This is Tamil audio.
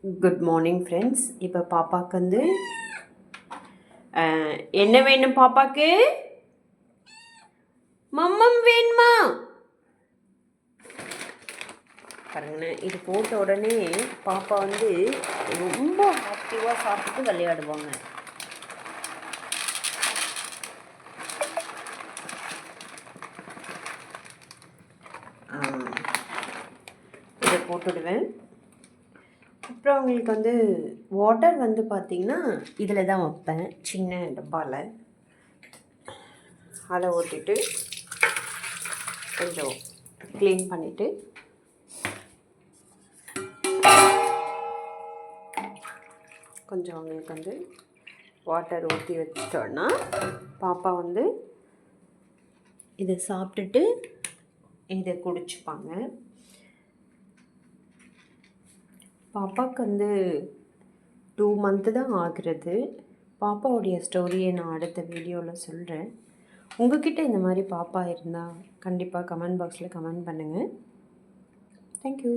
Good morning friends. இப்போ பாப்பாவுக்கு வந்து என்ன வேணும்? பாப்பாவுக்கு மம்மம் வேணுமா? பாருங்கண்ணே, இது போட்ட உடனே பாப்பா வந்து ரொம்ப ஆக்டிவாக சாப்பிட்டு விளையாடுவாங்க. இதை போட்டுடுவேன். அப்புறம் அவங்களுக்கு வந்து வாட்டர் வந்து பார்த்திங்கன்னா இதில் தான் வைப்பேன், சின்ன டப்பாவில். அதை ஊற்றிட்டு கொஞ்சம் க்ளீன் பண்ணிவிட்டு கொஞ்சம் அவங்களுக்கு வந்து வாட்டர் ஊற்றி வச்சிட்டோன்னா பாப்பா வந்து இதை சாப்பிட்டுட்டு இதை குடிச்சுப்பாங்க. பாப்பாவுக்கு வந்து 2 மந்த்து தான் ஆகிறது. பாப்பாவுடைய ஸ்டோரியை நான் அடுத்த வீடியோவில் சொல்கிறேன். உங்கள்கிட்ட இந்த மாதிரி பாப்பா இருந்தால் கண்டிப்பாக கமெண்ட் பாக்ஸில் கமெண்ட் பண்ணுங்கள். தேங்க்யூ.